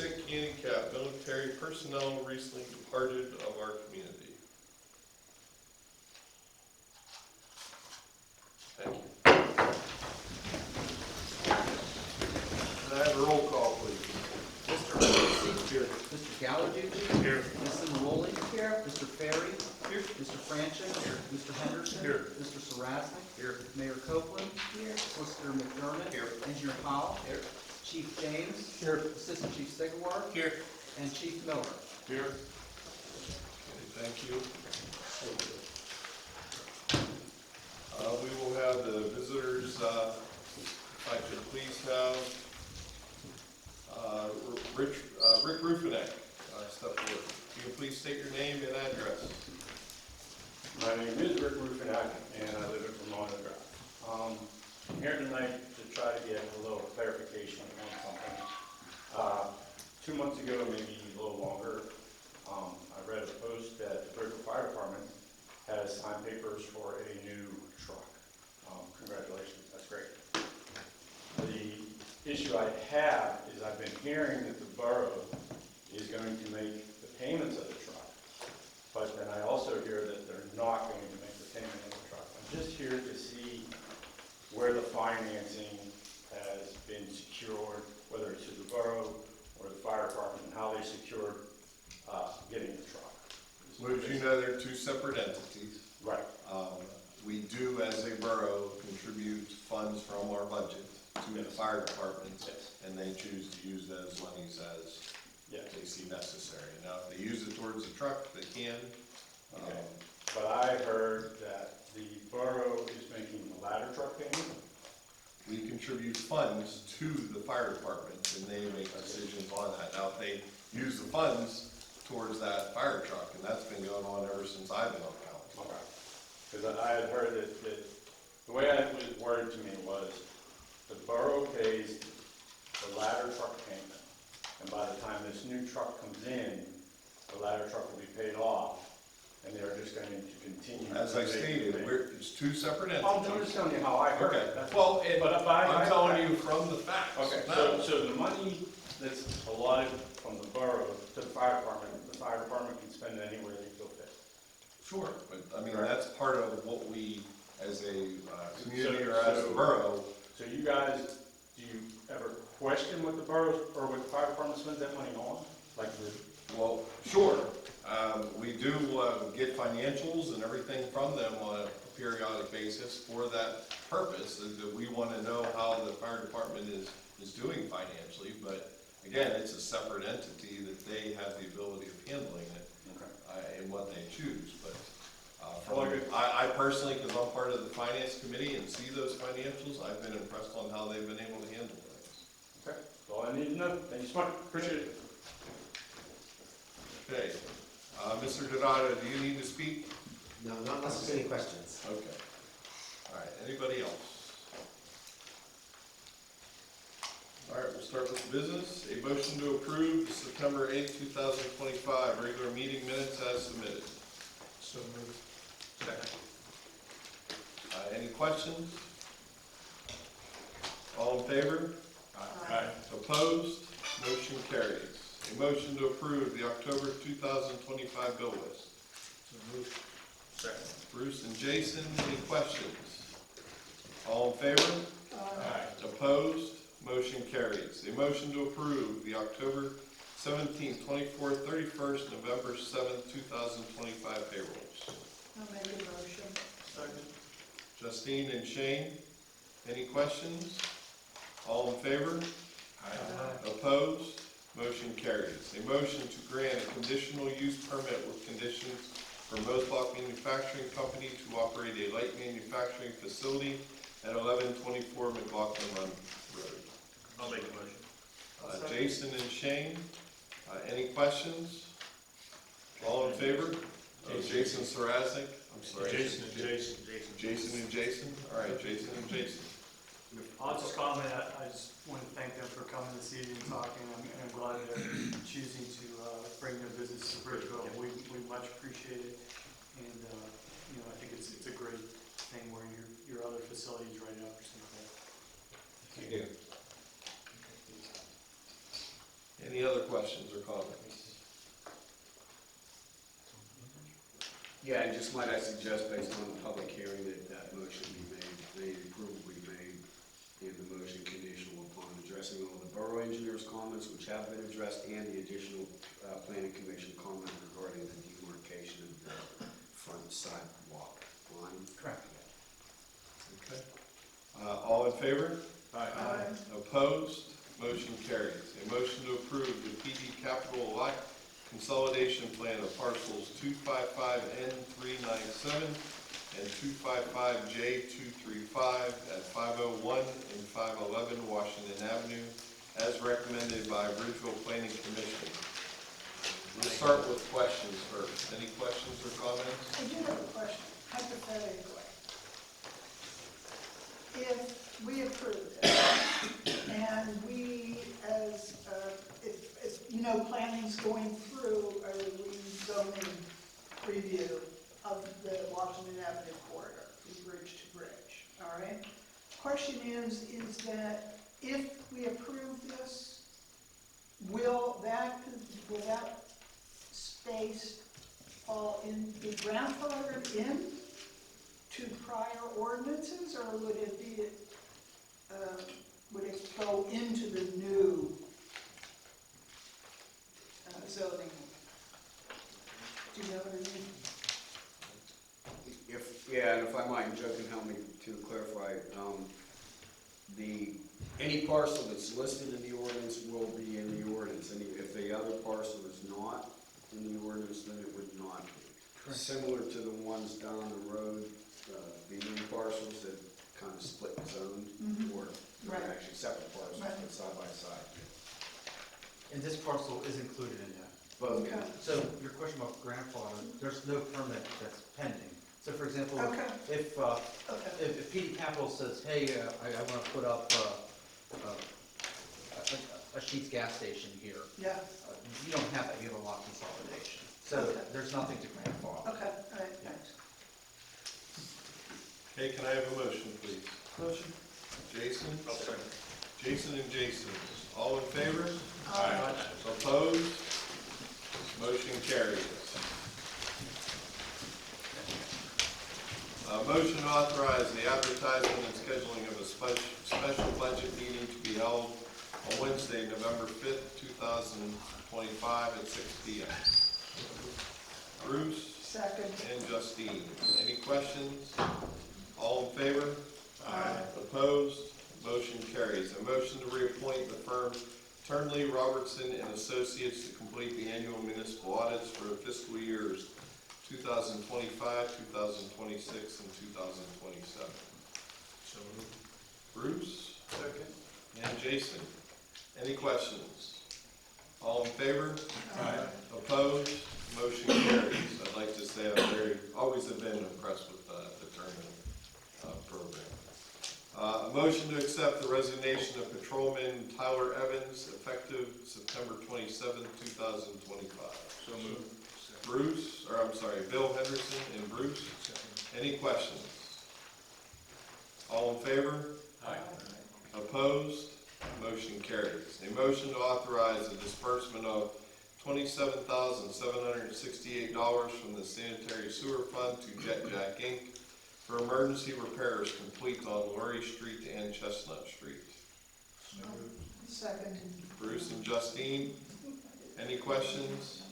sick, handicapped, military personnel recently departed of our community. Thank you. Can I have a roll call, please? Mr. Hennessy. Here. Mr. Gallagher. Here. Mrs. Maroli. Here. Mr. Ferry. Here. Mr. Franchek. Here. Mr. Henderson. Here. Mr. Sarasnik. Here. Mayor Copeland. Here. Solicitor McDermott. Here. Engineer Powell. Here. Chief James. Here. Assistant Chief Sigawar. Here. And Chief Miller. Here. Okay, thank you. We will have the visitors, if I could please have Rick Rufinek step forward. Can you please state your name and address? My name is Rick Rufinek, and I live in Vermont Drive. I'm here tonight to try to get a little clarification on something. 2 months ago, maybe a little longer, I read a post that the Bridgeville Fire Department has signed papers for a new truck. Congratulations, that's great. The issue I have is I've been hearing that the borough is going to make the payments of the truck, but then I also hear that they're not going to make the payment of the truck. I'm just here to see where the financing has been secured, whether it's through the borough or the fire department, and how they secured getting the truck. Well, as you know, they're two separate entities. Right. We do, as a borough, contribute funds from our budget to the fire department, Yes. and they choose to use those monies as Yes. they see necessary. Now, if they use it towards the truck, they can. Okay. But I heard that the borough is making the ladder truck payment. We contribute funds to the fire department, and they make decisions on that. Now, if they use the funds towards that fire truck, and that's been going on ever since I've been on council. Okay. Because I had heard that the way it was worded to me was the borough pays the ladder truck payment, and by the time this new truck comes in, the ladder truck will be paid off, and they're just going to continue. As I stated, it's two separate I'm entities. just telling you how I heard Okay, it. That's- well, But if I'm telling you from the facts. Okay, Now, so the money that's allotted from the borough to the fire department can spend it anywhere they feel fit. sure, but I mean, Right. that's part of what we, as a community or So- as a borough, So you guys, do you ever question what the borough or what the fire department spends that money on? Like well, sure. We do get financials and everything from them on a periodic basis for that purpose, is that we want to know how the fire department is doing financially, but again, it's a separate entity that they have the ability of handling it in what they choose, but I personally, because I'm part of the finance committee and see those financials, I've been impressed on how they've been able to handle things. Okay, that's all I need to know. Thank you so much, appreciate it. Okay, Mr. Donato, do you need to speak? No, not unless there's any questions. Okay. All right, anybody else? All right, we'll start with business. A motion to approve the September 8th, 2025 regular meeting minutes as submitted. So moved. Second. Any questions? All in favor? Aye. Opposed? Motion carries. A motion to approve the October 2025 bill list. So moved. Second. Bruce and Jason, any questions? All in favor? Aye. Opposed? Motion carries. A motion to approve the October 17th, 24th, 31st, November 7th, 2025 payrolls. I'll make a motion. Second. Justine and Shane, any questions? All in favor? Opposed? Motion carries. A motion to grant a conditional use permit with conditions for Mosbach Manufacturing Company to operate a light manufacturing facility at 1124 McLaughlin Run Road. I'll make a motion. Jason and Shane, any questions? All in favor? Jason Sarasnik, I'm sorry. Jason. Jason and Jason, all right, Jason and Jason. I'll just comment, I just want to thank them for coming this evening and talking. I'm glad they're choosing to bring their business to Bridgeville. We much appreciate it. And, I think it's a great thing where your other facilities right now for Sinclair. Thank you. Any other questions or comments? Yeah, and just might I suggest, based on the public hearing, that that motion be made, the approval be made, and the motion conditional upon addressing all the borough engineer's comments, which have been addressed, and the additional planning commission comment regarding the demarcation of the front sidewalk line. Correct. Okay. All in favor? Aye. Opposed? Motion carries. A motion to approve the PD Capital Lot Consolidation Plan of parcels 255N397 and 255J235 at 501 and 511 Washington Avenue, as recommended by Bridgeville Planning Commission. We'll start with questions first. Any questions or comments? I do have a question, hypothetically. If we approve it, and we, as, if, planning's going through a rezoning review of the Washington Avenue corridor, from bridge to bridge, all right? Question is that if we approve this, will that space fall in, be grandfathered in to prior ordinances, or would it be, would it go into the new zoning? Do you know what I mean? Yeah, and if I might, and Joe can help me to clarify, any parcel that's listed in the ordinance will be in the ordinance, and if the other parcel is not in the ordinance, then it would not be. Similar to the ones down the road, the new parcels that kind of split zoned, or Right. actually separate parcels, Right. but side by side. And this parcel is included in that. Both. Okay. So your question about grandfather, there's no permit that's pending. So for example, Okay. if Okay. if PD Capital says, hey, I want to put up a Sheetz gas station here, Yeah, you don't have that, you have a lot consolidation. So Okay. there's nothing to grandfather. okay, all right, thanks. Okay, can I have a motion, please? Motion. Jason? I'll second. Jason and Jason. All in favor? Aye. Opposed? Motion carries. Motion to authorize the advertising and scheduling of a special budget meeting to be held on Wednesday, November 5th, 2025 at 6 p.m. Bruce Second. and Justine. Any questions? All in favor? Aye. Opposed? Motion carries. A motion to reappoint the firm Turnley, Robertson and Associates to complete the annual municipal audits for the fiscal years 2025, 2026, and 2027. So moved. Bruce Second. and Jason. Any questions? All in favor? Aye. Opposed? Motion carries. I'd like to say always have been impressed with the Turnley program. A motion to accept the resignation of Patrolman Tyler Evans, effective September 27th, 2025. So moved. Bill Henderson and Bruce. Second. Any questions? All in favor? Aye. Opposed? Motion carries. A motion to authorize the disbursement of $27,768 from the Sanitary Sewer Fund to Jet Jack Inc. for emergency repairs complete on Laurie Street and Chestnut Street. So moved. Second. Bruce and Justine, any questions?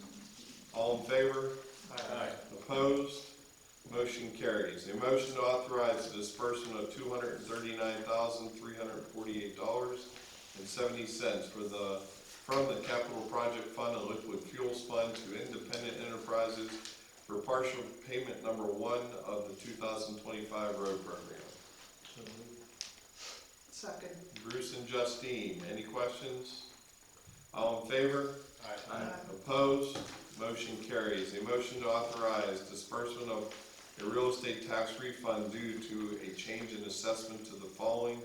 All in favor? Aye. Opposed? Motion carries. A motion to authorize the disbursement of $239,348.70 from the Capital Project Fund and Liquid Fuels Fund to Independent Enterprises for partial payment number 1 of the 2025 road program. So moved. Second. Bruce and Justine, any questions? All in favor? Aye. Opposed? Motion carries. A motion to authorize disbursement of a real estate tax refund due to a change in assessment to the following: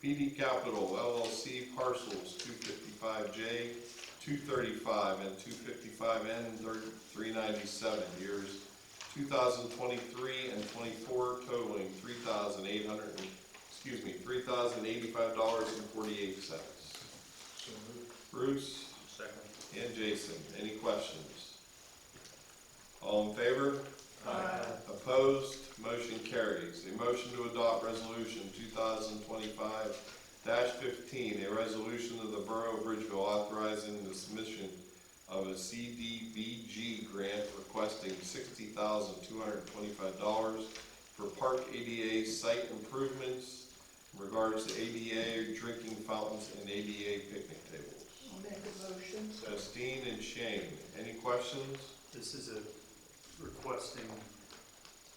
PD Capital LLC parcels 255J, 235, and 255N397, years 2023 and 24, totaling $3,085.48. So moved. Bruce Second. and Jason. Any questions? All in favor? Aye. Opposed? Motion carries. A motion to adopt Resolution 2025-15, a resolution of the Borough of Bridgeville authorizing the submission of a CDBG grant requesting $60,225 for park ADA site improvements in regards to ADA drinking fountains and ADA picnic tables. I'll make a motion. Justine and Shane, any questions? This is a requesting,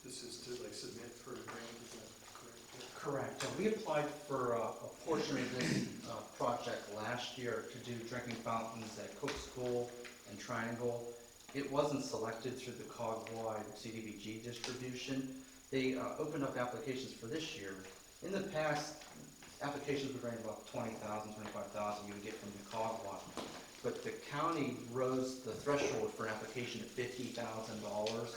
this is to like submit for a grant, is that correct? Correct. We applied for a portion of this project last year to do drinking fountains at Cook School and Triangle. It wasn't selected through the COG-wide CDBG distribution. They opened up applications for this year. In the past, applications would range about 20,000, 25,000 you would get from the COG-wide. But the county rose the threshold for an application to $50,000.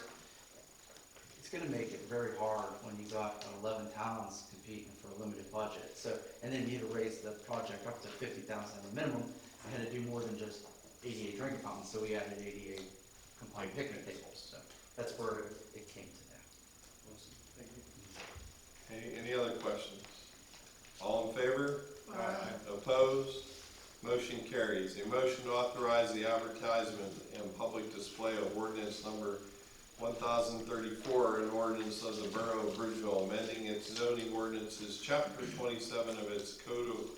It's going to make it very hard when you got 11 towns competing for a limited budget. So, and then you need to raise the project up to $50,000 at a minimum. I had to do more than just ADA drinking fountains, so we added ADA compliant picnic tables. So that's where it came to that. Awesome. Thank you. Any other questions? All in favor? Aye. Opposed? Motion carries. A motion to authorize the advertisement and public display of ordinance number 1034, an ordinance of the Borough of Bridgeville amending its zoning ordinances, Chapter 27 of its Code of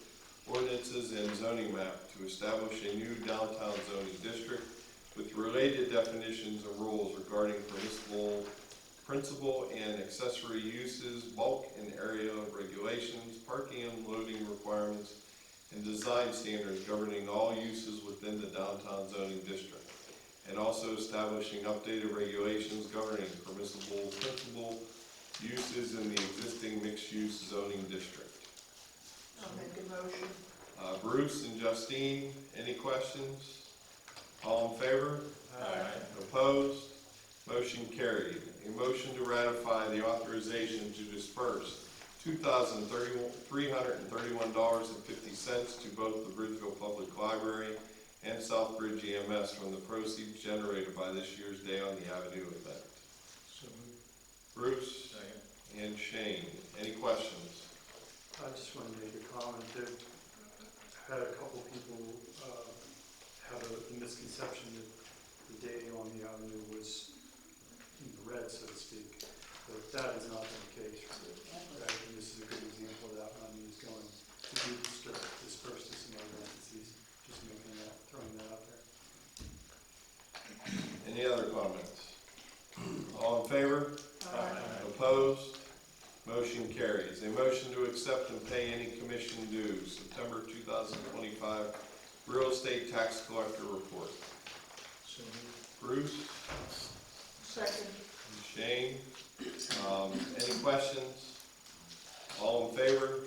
Ordinances and Zoning Map to establish a new downtown zoning district with related definitions and rules regarding permissible principal and accessory uses, bulk and area regulations, parking and loading requirements, and design standards governing all uses within the downtown zoning district, and also establishing updated regulations governing permissible principal uses in the existing mixed-use zoning district. I'll make a motion. Bruce and Justine, any questions? All in favor? Opposed? Motion carried. A motion to ratify the authorization to disperse $2,331.50 to both the Bridgeville Public Library and Southbridge EMS from the proceeds generated by this year's Day on the Avenue event. So moved. Bruce and Shane, any questions? I just wanted to make a comment. There, I've had a couple people have a misconception that the day on the avenue was in the red, so to speak. But that is not the case. Right? And this is a good example of that money is going to be dispersed to some other entities. Just making that, throwing that out there. Any other comments? All in favor? Aye. Opposed? Motion carries. A motion to accept and pay any commission dues, September 2025 real estate tax collector report. So moved. Bruce, Second. Shane, any questions? All in favor?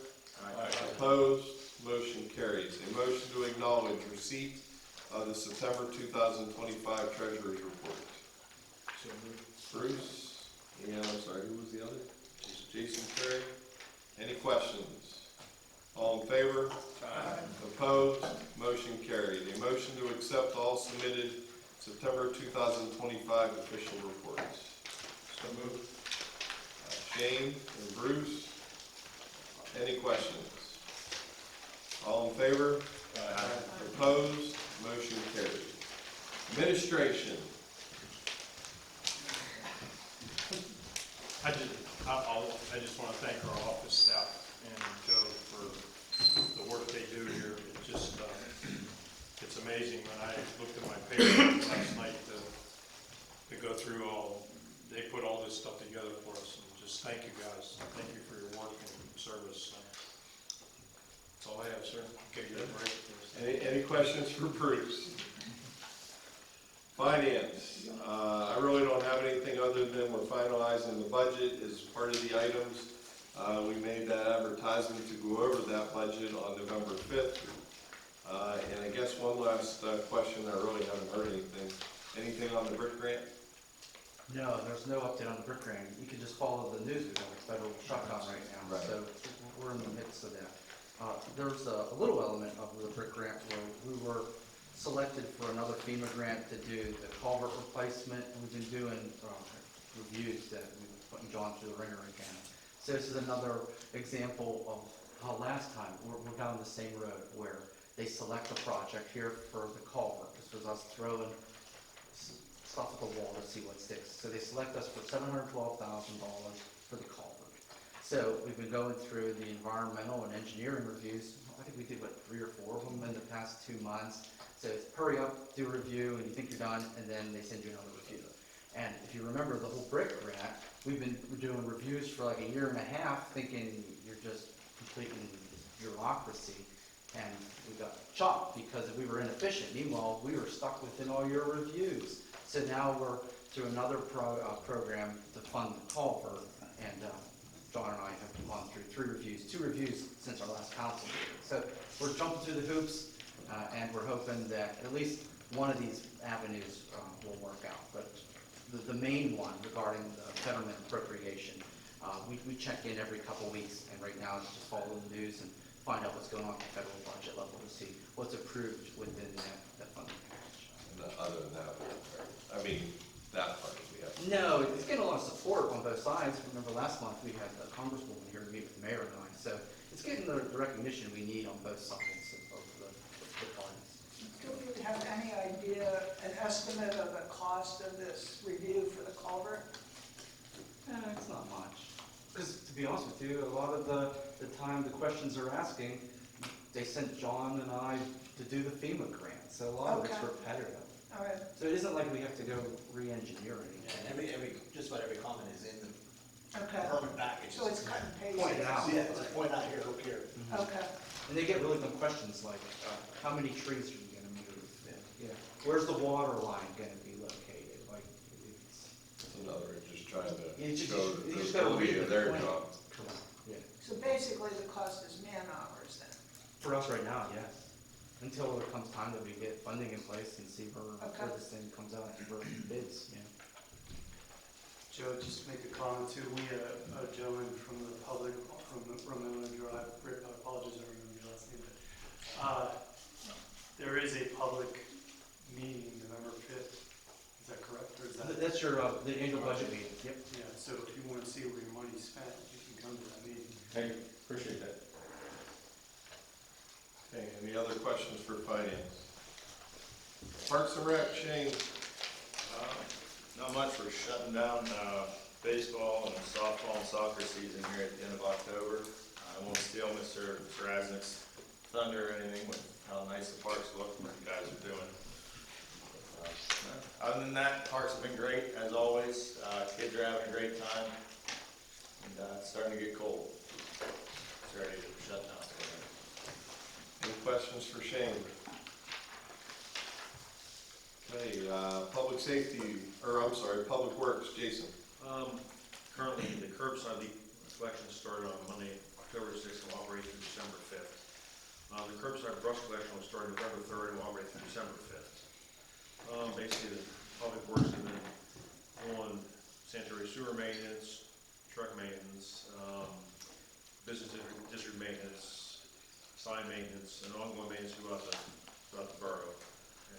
Opposed? Motion carries. A motion to acknowledge receipt of the September 2025 treasurer's report. So moved. Bruce, and I'm sorry, who was the other? Jason Terry. Any questions? All in favor? Opposed? Motion carried. A motion to accept all submitted September 2025 official reports. So moved. Shane and Bruce. Any questions? All in favor? Opposed? Motion carried. Administration. I just want to thank our office staff and Joe for the work they do here. It just, it's amazing. When I looked at my paper last night to go through they put all this stuff together for us. And just thank you guys. Thank you for your work and service. That's all I have, sir. Okay, you're great. Any questions for Bruce? Finance. I really don't have anything other than we're finalizing the budget as part of the items. We made that advertisement to go over that budget on November 5th. And I guess one last question, I really haven't heard anything. Anything on the BRIC grant? No, there's no update on the BRIC grant. You can just follow the news. We've got a federal shutdown right now, Right. so we're in the midst of that. There's a little element of the BRIC grant where we were selected for another FEMA grant to do the culvert replacement, and we've been doing reviews that we've putting John through the ringer again. So this is another example of how last time we're down the same road where they select a project here for the culvert. This was us throwing stuff at the wall to see what sticks. So they select us for $712,000 for the culvert. So we've been going through the environmental and engineering reviews. I think we did, 3 or 4 of them in the past 2 months. So it's hurry up, do a review, and you think you're done, and then they send you another review. And if you remember the whole brick grant, we've been doing reviews for like 1.5 years, thinking you're just completing bureaucracy. And we got chopped because we were inefficient. Meanwhile, we were stuck within all your reviews. So now we're through another program to fund the culvert, and John and I have gone through 3 reviews, 2 reviews since our last council meeting. So we're jumping through the hoops, and we're hoping that at least one of these avenues will work out. But the main one regarding the federal appropriation, we check in every couple weeks, and right now it's just follow the news and find out what's going on at the federal budget level to see what's approved within that funding package. Other than that, that part we have. No, it's getting a lot of support on both sides. Remember last month we had the congresswoman here to meet with the mayor and I, so it's getting the recognition we need on both sides of the parties. Do we have any idea, an estimate of the cost of this review for the culvert? It's not much. Because to be honest with you, a lot of the time the questions they're asking, they sent John and I to do the FEMA grant, so a lot of it's Okay. repetitive. All right, So it isn't like we have to go re-engineer anything. And just about every comment is in the okay. permit package. So it's cut and paste? Point it out. Yeah, it's a point out here, look here. Okay. And they get really good questions like, how many trees are you gonna move? Yeah. Where's the water line gonna be located? Like, it's, Another, just trying You to just- show you the just gotta ability read of the their point. job. correct, yeah. So basically, the cost is man hours then? For us right now, yes. Until it comes time that we get funding in place and see where Okay. this thing comes out for bids, yeah. Joe, just to make a comment too, we had a gentleman from the public, from Romano Drive, Rick, I apologize, I don't remember your last name, but, there is a public meeting November 5th, is that correct, or is that? That's your, the annual budget meeting, yep. Yeah, so if you want to see where your money's spent, you can come to that meeting. Thank you, appreciate that. Okay, any other questions for finance? Parks and Rec, Shane? Not much, we're shutting down baseball and softball and soccer season here at the end of October. I won't steal Mr. Rasnick's thunder or anything with how nice the parks look and what you guys are doing. Other than that, parks have been great, as always. Kids are having a great time, and it's starting to get cold. It's ready to shut down. Any questions for Shane? Okay, public safety, Public Works, Jason. Currently, the curbside leaf collection started on Monday, October 6th, and will operate through December 5th. The curbside brush collection will start November 3rd and will operate through December 5th. Basically, the Public Works have been on sanitary sewer maintenance, truck maintenance, business district maintenance, sign maintenance, and ongoing maintenance throughout the borough.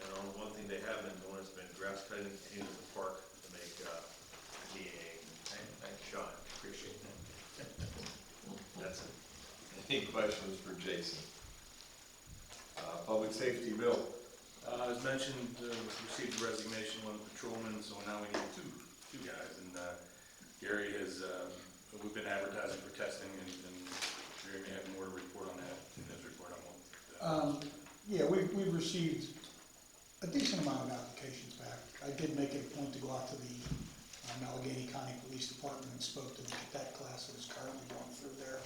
And one thing they have been doing has been grass cutting in the park to make the shine. Appreciate that. That's it. Any questions for Jason? Public safety, Bill. As mentioned, received a resignation, one patrolman, so now we need two guys. And Gary has, we've been advertising for testing, and Gary may have more to report on that in his report. Yeah, we've received a decent amount of applications back. I did make it a point to go out to the Allegheny County Police Department and spoke to the cadet class that is currently going through there.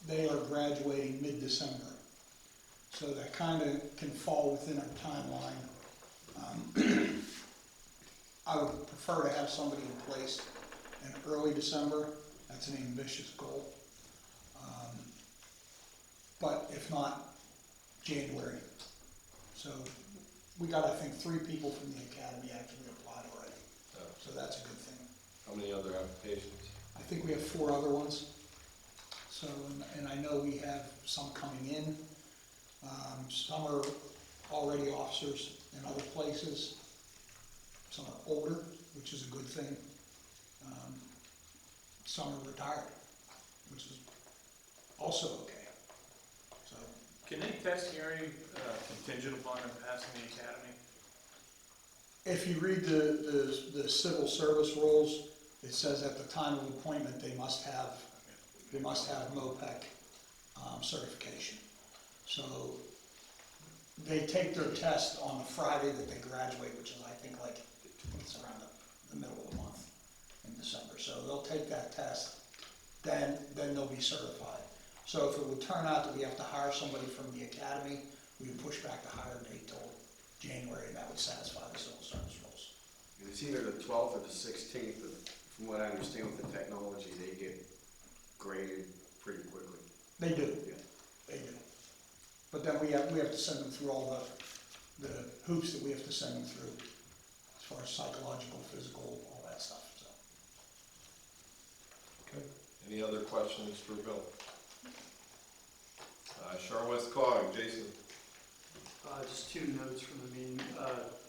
They are graduating mid-December, so that kind of can fall within our timeline. I would prefer to have somebody in place in early December. That's an ambitious goal. But if not, January. So we got, I think, 3 people from the academy actually applied already. So that's a good thing. How many other applications? I think we have 4 other ones. So, and I know we have some coming in. Some are already officers in other places. Some are older, which is a good thing. Some are retired, which is also okay. So, Can they test hearing contingent upon them passing the academy? if you read the civil service rules, it says at the time of appointment, they must have MOPEC certification. So they take their test on the Friday that they graduate, which is, I think, like, it's around the middle of the month in December. So they'll take that test, then they'll be certified. So if it would turn out that we have to hire somebody from the academy, we would push back the hire date till January, and that would satisfy the civil service rules. And it's either the 12th or the 16th, but from what I understand with the technology, they get graded pretty quickly. They do. Yeah. They do. But then we have to send them through all the hoops that we have to send them through, as far as psychological, physical, all that stuff, so. Okay. Any other questions for Bill? Shar West Cog, Jason. Just two notes from the meeting.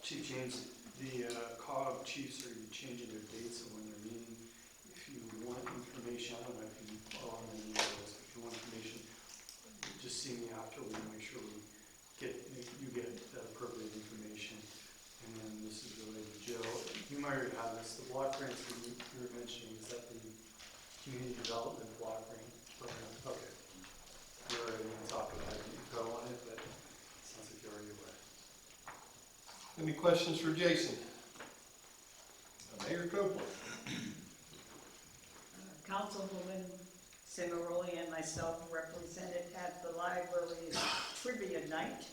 Chief James, the COG chiefs are changing their dates of when they're meeting. If you want information, I don't know if you are on the emails, if you want information, just see me after. We make sure you get appropriate information. And then this is related to Joe. You might already have this. The block grants that you were mentioning, is that the community development block grant program? Okay. You're already going to talk about it, go on it, but it sounds like you're already aware. Any questions for Jason? Mayor Copeland. Councilwoman Cimaroli and myself represented at the library's trivia night.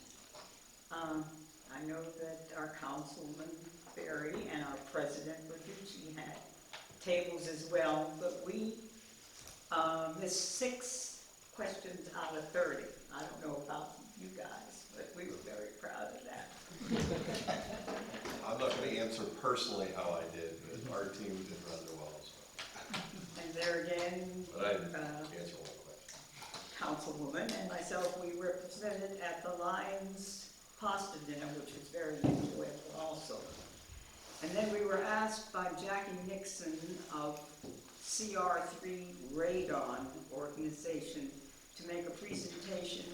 I know that our councilman Barry and our president Bertucci had tables as well, but we missed 6 questions out of 30. I don't know about you guys, but we were very proud of that. I'm not going to answer personally how I did, but our team did rather well. So. And there again, But I didn't answer all the questions. Councilwoman and myself, we represented at the Lions pasta dinner, which was very enjoyable also. And then we were asked by Jackie Nixon of CR3 Radon organization to make a presentation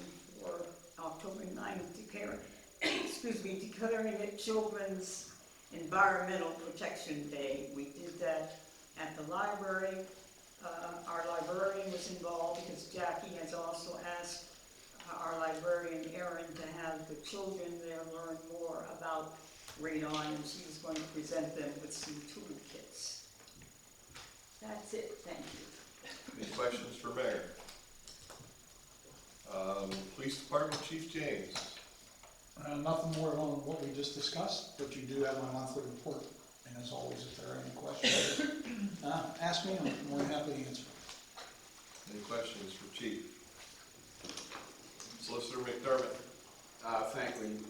for October 9th, declaring it Children's Environmental Protection Day. We did that at the library. Our librarian was involved because Jackie has also asked our librarian Erin to have the children there learn more about radon, and she was going to present them with some toolkits. That's it, thank you. Any questions for Mayor? Police Department Chief James. Nothing more on what we just discussed, but you do have my monthly report. And as always, if there are any questions, ask me, I'm more than happy to answer. Any questions for Chief? Solicitor McDermott. Thank you.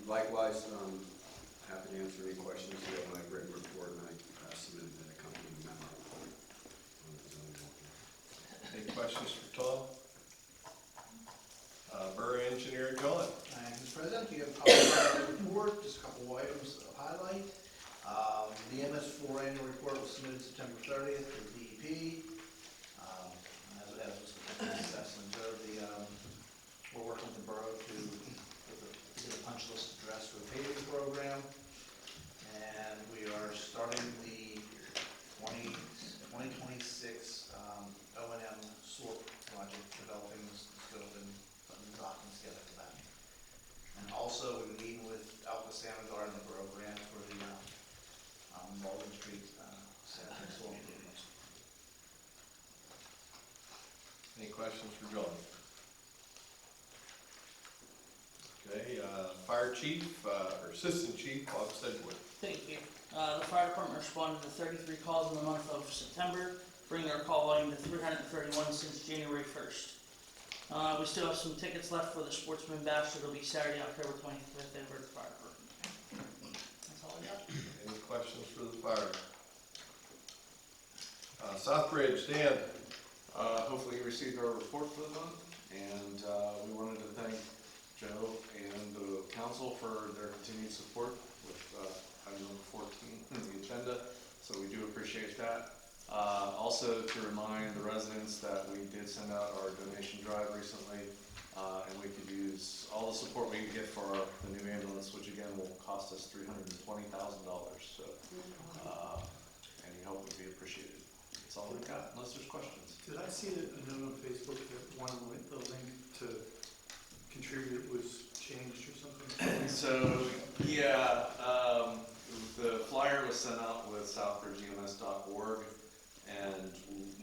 Likewise, happy to answer any questions. You have my written report, and I submitted an accompanying memo. Any questions for Tom? Borough Engineer John. Mr. President, you have a copy of the report, just a couple of items to highlight. The MS4 annual report was submitted September 30th to DEP. As was discussed and observed, we're working with the borough to get a punch list addressed for the paving program. And we are starting the 2026 O&M SORP project, developing the scope and putting the documents together for that. And also, we've been meeting with Alpha Sanagar and the borough grant for the Baldwin Street sanitary soil improvements. Any questions for John? Okay, Fire Chief, or Assistant Chief, Bob Sedgwick. Thank you. The fire department responded to 33 calls in the month of September, bringing our call volume to 331 since January 1st. We still have some tickets left for the Sportsman Bash. It'll be Saturday, October 25th at the fire department. That's all I got. Any questions for the fire? Southbridge, Dan. Hopefully you received our report for the month, and we wanted to thank Joe and the council for their continued support with item number 14 on the agenda, so we do appreciate that. Also to remind the residents that we did send out our donation drive recently, and we could use all the support we can get for the new ambulance, which again will cost us $320,000. So any help would be appreciated. That's all we've got, unless there's questions. Did I see a note on Facebook that the link to contribute was changed or something? So, yeah, the flyer was sent out with southbridgeems.org, and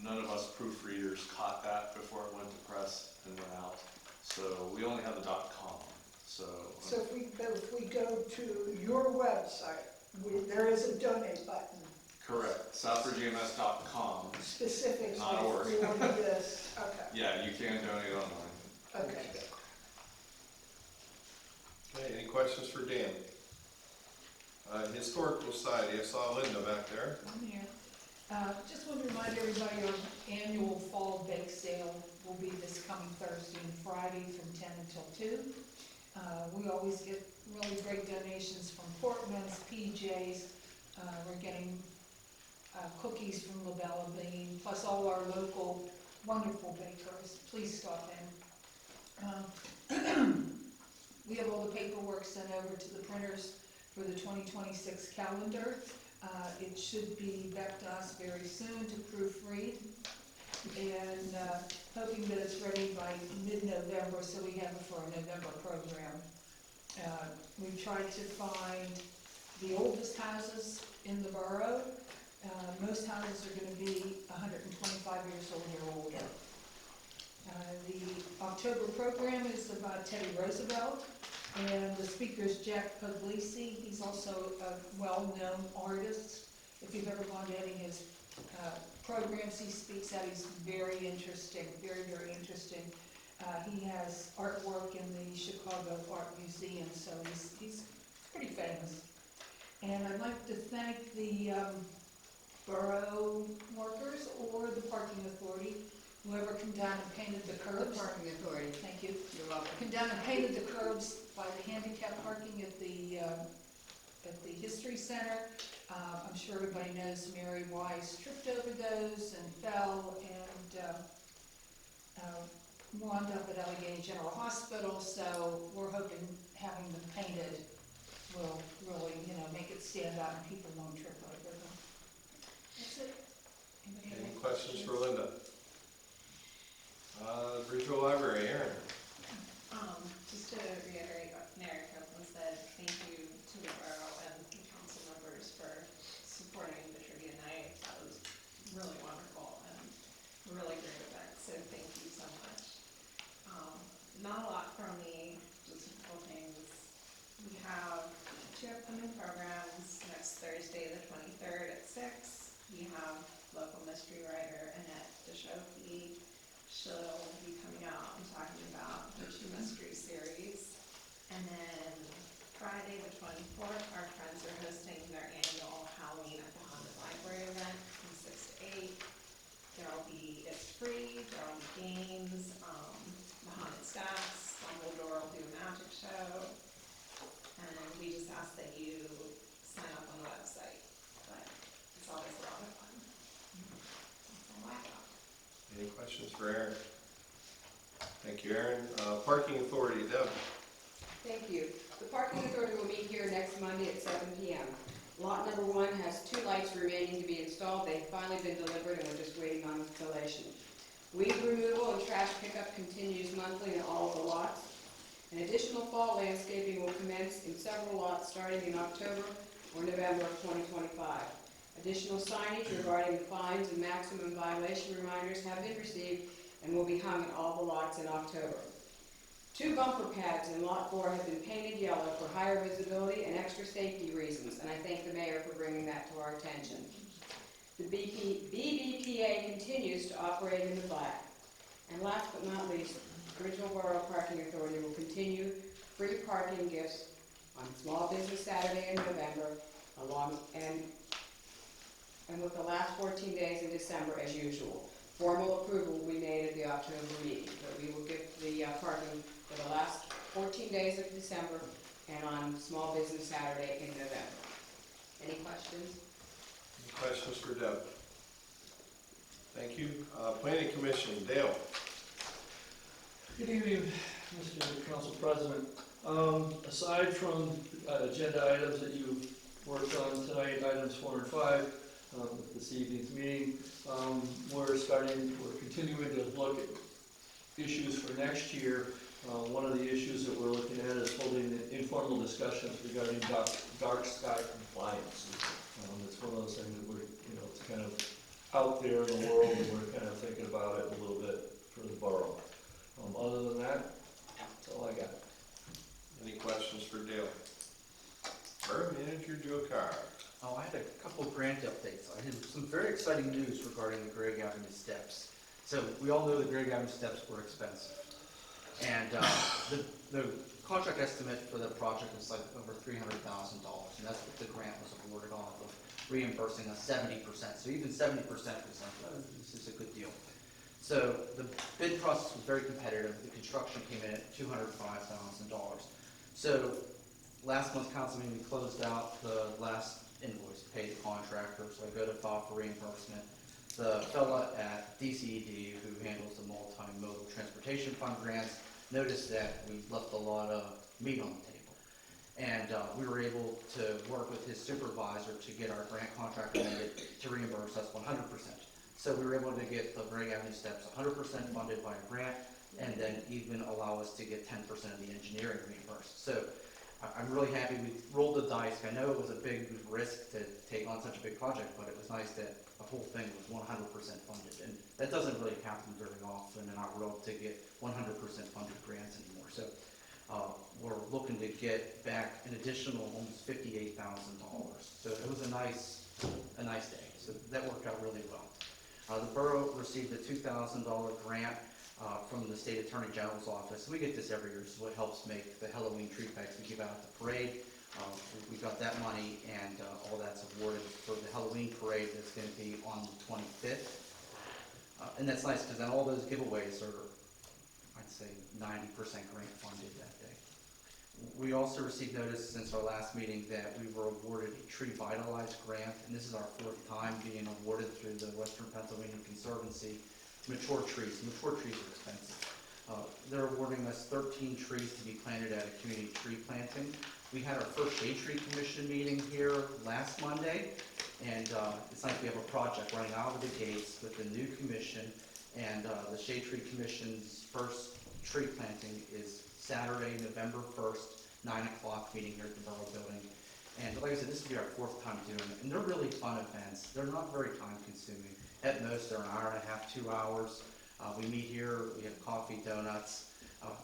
none of us proofreaders caught that before it went to press and went out. So we only have the .com. So if we go to your website, there is a donate button. correct, southbridgeems.com. Specifically Not org. for this, okay, Yeah, you can donate online. okay. Okay, any questions for Dan? Historical Society, I saw Linda back there. I'm here. Just want to remind everybody our annual fall bake sale will be this coming Thursday and Friday from 10 until 2. We always get really great donations from Portman's, PJ's. We're getting cookies from LaBella Bean, plus all our local wonderful bakers. Please stop in. We have all the paperwork sent over to the printers for the 2026 calendar. It should be back to us very soon to proofread, and hoping that it's ready by mid-November so we have it for our November program. We've tried to find the oldest houses in the borough. Most houses are going to be 125 years old or older. The October program is about Teddy Roosevelt, and the speaker is Jack Puglisi. He's also a well-known artist. If you've ever gone to any of his programs he speaks at, he's very interesting, very, very interesting. He has artwork in the Chicago Art Museum, so he's pretty famous. And I'd like to thank the borough workers or the parking authority, whoever come down and painted the curbs. The parking authority. Thank you. You're welcome. Come down and painted the curbs by the handicap parking at the History Center. I'm sure everybody knows Mary Wise tripped over those and fell and wound up at Allegheny General Hospital, so we're hoping having them painted will really, make it stand out and people won't trip over them. That's it. Anybody have Any questions for Linda? Bridgeville Library, Aaron. Just to reiterate what Mayor Copeland said, thank you to the borough and the council members for supporting the trivia night. That was really wonderful and a really great event, so thank you so much. Not a lot from me, just a couple things. We have 2 upcoming programs. Next Thursday, the 23rd at 6, we have local mystery writer Annette Deshoki. She'll be coming out and talking about her 2 mystery series. And then Friday, the 24th, our friends are hosting their annual Halloween at the Haunted Library event from 6 to 8. It's free, there'll be games, the haunted stacks, Dumbledore will do a magic show. And we just ask that you sign up on the website, but it's always a lot of fun. That's all I got. Any questions for Aaron? Thank you, Aaron. Parking Authority, Deb. Thank you. The Parking Authority will meet here next Monday at 7 p.m. Lot number 1 has 2 lights remaining to be installed. They've finally been delivered and we're just waiting on installation. Weed removal and trash pickup continues monthly in all of the lots. An additional fall landscaping will commence in several lots starting in October or November of 2025. Additional signage regarding the fines and maximum violation reminders have been received and will be hung in all the lots in October. 2 bumper pads in Lot 4 have been painted yellow for higher visibility and extra safety reasons, and I thank the mayor for bringing that to our attention. The BBPA continues to operate in the black. And last but not least, Bridgeville Borough Parking Authority will continue free parking gifts on Small Business Saturday in November, and with the last 14 days in December as usual. Formal approval will be made at the October meeting, but we will give the parking for the last 14 days of December and on Small Business Saturday in November. Any questions? Any questions for Deb? Thank you. Planning Commission, Dale. Good evening, Mr. Council President. Aside from agenda items that you've worked on tonight, items 4 and 5, with this evening's meeting, we're continuing to look at issues for next year. One of the issues that we're looking at is holding informal discussions regarding dark sky compliance. It's one of those things that we're, it's kind of out there in the world, and we're kind of thinking about it a little bit for the borough. Other than that, that's all I got. Any questions for Dale? Borough Manager Joe Carr. Oh, I had a couple of grant updates. I had some very exciting news regarding the Gregg Avenue steps. So we all know the Gregg Avenue steps were expensive. And the contract estimate for the project was like over $300,000, and that's what the grant was awarded off of, reimbursing us 70%. So even 70% was like, oh, this is a good deal. So the bid process was very competitive. The construction came in at $205,000. So last month, council meeting, we closed out the last invoice, paid the contractor, so I go to file for reimbursement. The fella at DCED, who handles the multi-modal transportation fund grants, noticed that we left a lot of meat on the table. And we were able to work with his supervisor to get our grant contract amended to reimburse us 100%. So we were able to get the Gregg Avenue steps 100% funded by a grant, and then even allow us to get 10% of the engineering reimbursed. So I'm really happy we rolled the dice. I know it was a big risk to take on such a big project, but it was nice that the whole thing was 100% funded. And that doesn't really happen very often in our world, to get 100% funded grants anymore. So we're looking to get back an additional almost $58,000. So it was a nice day. So that worked out really well. The borough received a $2,000 grant from the State Attorney General's office. We get this every year, so it helps make the Halloween tree pegs we give out at the parade. We got that money, and all that's awarded for the Halloween parade that's going to be on the 25th. And that's nice, because then all those giveaways are, I'd say, 90% grant funded that day. We also received notice since our last meeting that we were awarded a Tree Vitalize grant, and this is our 4th time being awarded through the Western Pennsylvania Conservancy. Mature trees are expensive. They're awarding us 13 trees to be planted at a community tree planting. We had our first Shade Tree Commission meeting here last Monday, and it's nice we have a project running out of the gates with the new commission, and the Shade Tree Commission's first tree planting is Saturday, November 1st, 9 o'clock, meeting here at the Borough Building. And like I said, this will be our 4th time doing it, and they're really fun events. They're not very time consuming. At most, they're an hour and a half, 2 hours. We meet here, we have coffee, donuts.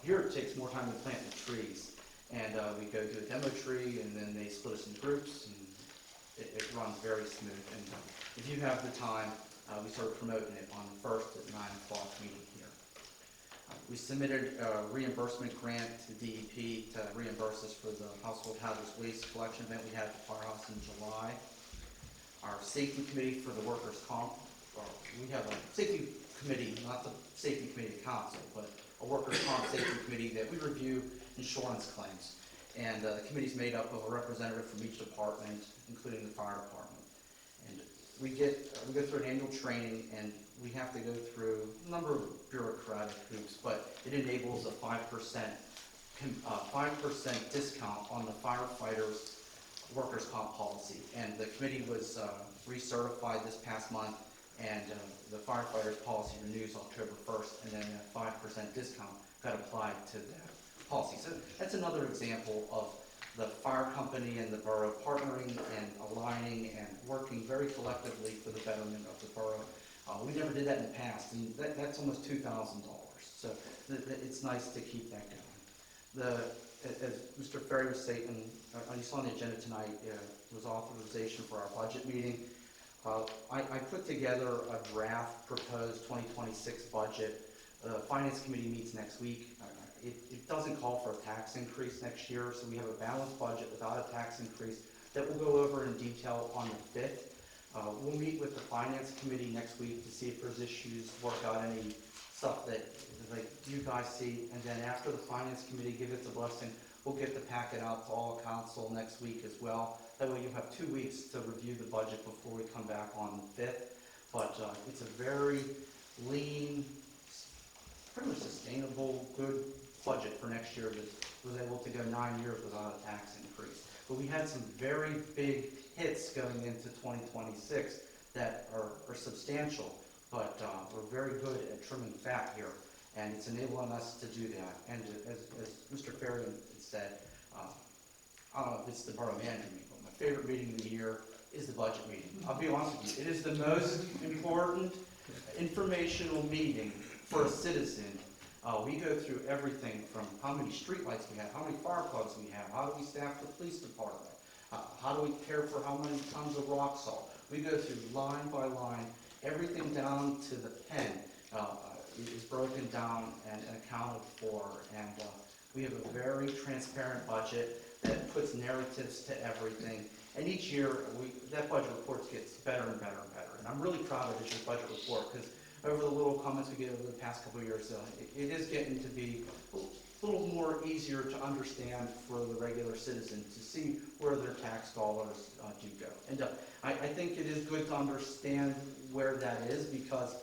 Here it takes more time to plant the trees. And we go do a demo tree, and then they split us into groups, and it runs very smooth. And if you have the time, we start promoting it on the 1st at 9 o'clock meeting here. We submitted a reimbursement grant to DEP to reimburse us for the household hazardous waste collection event we had at the firehouse in July. Our safety committee for the workers' comp, we have a safety committee, not the safety committee of council, but a workers' comp safety committee that we review insurance claims. And the committee's made up of a representative from each department, including the fire department. And we go through an annual training, and we have to go through a number of bureaucratic hoops, but it enables a 5% discount on the firefighters' workers' comp policy. And the committee was recertified this past month, and the firefighters' policy renews October 1st, and then that 5% discount got applied to that policy. So that's another example of the fire company and the borough partnering and aligning and working very collectively for the betterment of the borough. We never did that in the past, and that's almost $2,000. So it's nice to keep that going. As Mr. Ferry was saying, you saw on the agenda tonight, was authorization for our budget meeting. I put together a draft proposed 2026 budget. The Finance Committee meets next week. It doesn't call for a tax increase next year, so we have a balanced budget without a tax increase that we'll go over in detail on the 5th. We'll meet with the Finance Committee next week to see if there's issues, work out any stuff that, like, you guys see, and then after the finance committee gives its a blessing, we'll get the packet out to all council next week as well. That way you have 2 weeks to review the budget before we come back on the 5th. But it's a very lean, pretty much sustainable, good budget for next year. That was able to go 9 years without a tax increase. But we had some very big hits going into 2026 that are substantial, but we're very good at trimming fat here, and it's enabling us to do that. And as Mr. Ferrigan said, I don't know if it's the borough manager meeting, but my favorite meeting of the year is the budget meeting. I'll be honest with you, it is the most important informational meeting for a citizen. We go through everything from how many streetlights we have, how many fire plugs we have, how do we staff the police department, how do we care for how many tons of rock salt. We go through line by line, everything down to the pen is broken down and accounted for, and we have a very transparent budget that puts narratives to everything. And each year, that budget report gets better and better and better. And I'm really proud of this year's budget report, because over the little comments we get over the past couple of years, it is getting to be a little more easier to understand for the regular citizen to see where their tax dollars do go. And I think it is good to understand where that is, because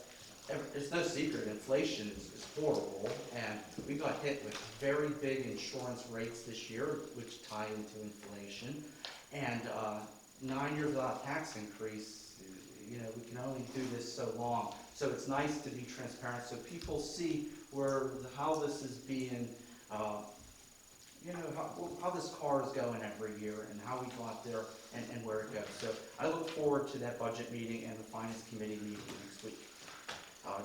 it's no secret, inflation is horrible, and we got hit with very big insurance rates this year, which tie into inflation. And 9 years without a tax increase, we can only do this so long. So it's nice to be transparent, so people see how this is being, how this car is going every year, and how we got there, and where it goes. So I look forward to that budget meeting and the finance committee meeting next week.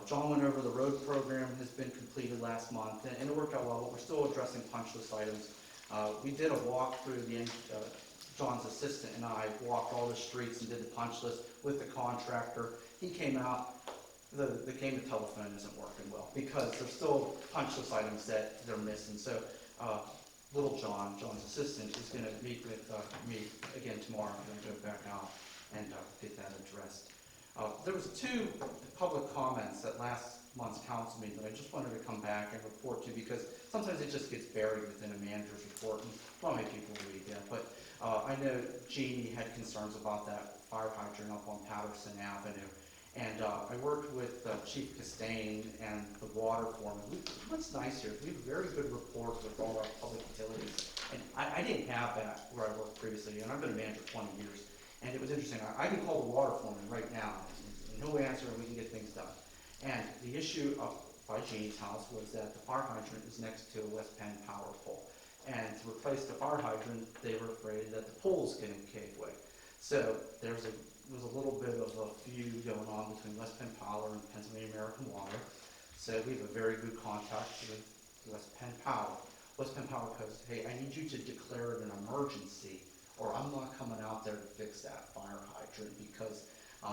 John went over the road program has been completed last month, and it worked out well, but we're still addressing punch list items. We did a walk through John's assistant and I walked all the streets and did the punch list with the contractor. He came out, the game of telephone isn't working well, because there's still punch list items that they're missing. So little John's assistant, is going to meet with me again tomorrow. I'm going to go back out and get that addressed. There was 2 public comments at last month's council meeting that I just wanted to come back and report to, because sometimes it just gets buried within a manager's report, and not many people read that. But I know Jeannie had concerns about that fire hydrant up on Patterson Avenue, and I worked with Chief Castaigne and the water foreman. What's nice here is we have a very good rapport with all our public utilities, and I didn't have that where I worked previously, and I've been a manager 20 years. And it was interesting. I can call the water foreman right now, and he'll answer, and we can get things done. And the issue by Jeannie's house was that the fire hydrant is next to a West Penn power pole. And to replace the fire hydrant, they were afraid that the pole's going to cave away. So there was a little bit of a feud going on between West Penn Power and Pennsylvania American Water. So we have a very good contact with West Penn Power. West Penn Power goes, hey, I need you to declare it an emergency, or I'm not coming out there to fix that fire hydrant, because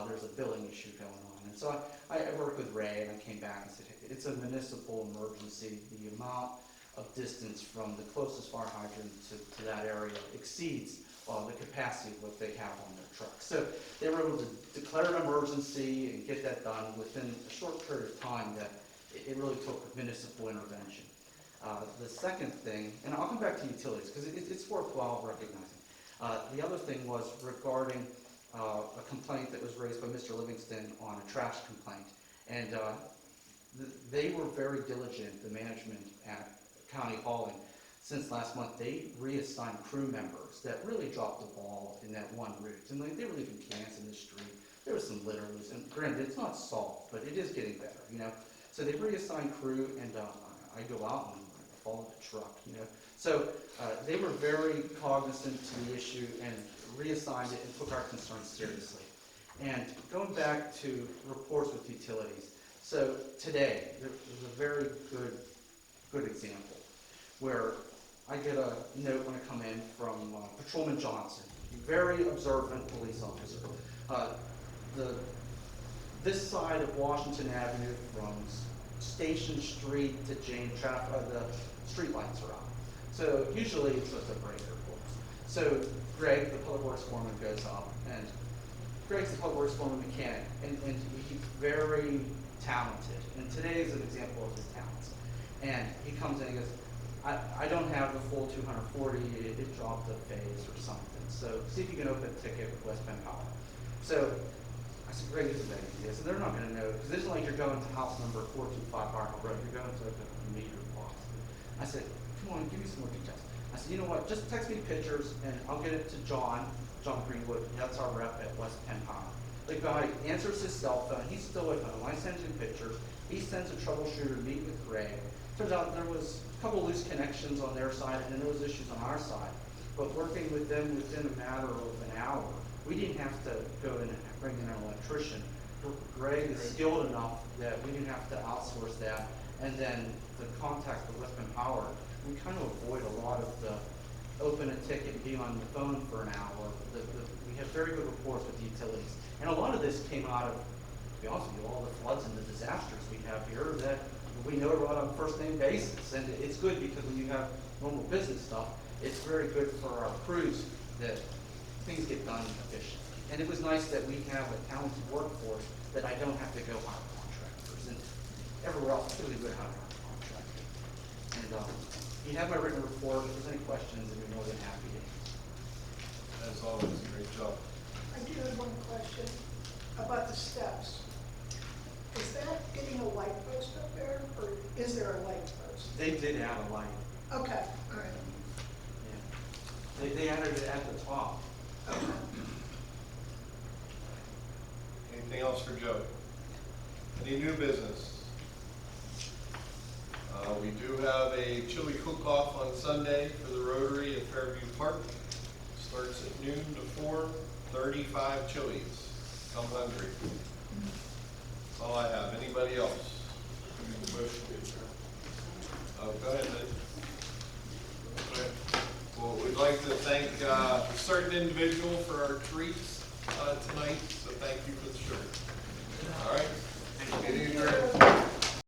there's a billing issue going on. And so I worked with Ray, and I came back and said, hey, it's a municipal emergency. The amount of distance from the closest fire hydrant to that area exceeds the capacity of what they have on their truck. So they were able to declare an emergency and get that done within a short period of time that it really took municipal intervention. The second thing, and I'll come back to utilities, because it's worthwhile recognizing. The other thing was regarding a complaint that was raised by Mr. Livingston on a trash complaint. And they were very diligent, the management at County Hauling. Since last month, they reassigned crew members that really dropped the ball in that one route. And they were leaving cans in the street. There was some litters, and granted, it's not solved, but it is getting better, So they reassigned crew, and I go out and I follow the truck, So they were very cognizant to the issue and reassigned it and took our concerns seriously. And going back to reports with utilities, so today there was a very good example where I get a note when I come in from Patrolman Johnson, very observant police officer. This side of Washington Avenue, from Station Street to Jane, the street lights are out. So usually it's just a breaker course. So Greg, the public works foreman, goes up, and Greg's the public works foreman mechanic, and he's very talented, and today is an example of his talents. And he comes in and goes, I don't have the full 240, it dropped a phase or something, so see if you can open a ticket with West Penn Power. So I said, Greg, this is an idea. So they're not gonna know, because it isn't like you're going to house number 425 Barnhill Road, you're going to open a meter box. I said, come on, give me some more details. I said, you know what, just text me pictures and I'll get it to John Greenwood, that's our rep at West Penn Power. The guy answers his cell phone, he's still at home, I send him pictures, he sends a troubleshooter to meet with Greg. Turns out there was a couple loose connections on their side and then there was issues on our side. But working with them within a matter of an hour, we didn't have to go in and bring in an electrician. Greg is skilled enough that we didn't have to outsource that. And then the contact with West Penn Power, we kind of avoid a lot of the open a ticket and be on the phone for an hour. We have very good reports with the utilities. And a lot of this came out of, to be honest with you, all the floods and the disasters we have here that we know right on a first name basis. And it's good because when you have normal business stuff, it's very good for our crews that things get done efficiently. And it was nice that we have a talented workforce that I don't have to go hire contractors. And everywhere else, it's really good hiring a contractor. And you have my written report. If there's any questions, I'd be more than happy to answer. As always, great job. I do have one question about the steps. Is that getting a light post up there, or is there a light post? They did add a light. Okay, all right. Yeah. They added it at the top. Anything else for Joe? Any new business? We do have a chili cook-off on Sunday for the Rotary at Fairview Park. Starts at noon to 4, 35 chilies. Come hungry. That's all I have. Anybody else? Motion to adjourn. Oh, go ahead, Nate. Okay. Well, we'd like to thank a certain individual for our treats tonight, so thank you for the shirt. All right? Meeting adjourned.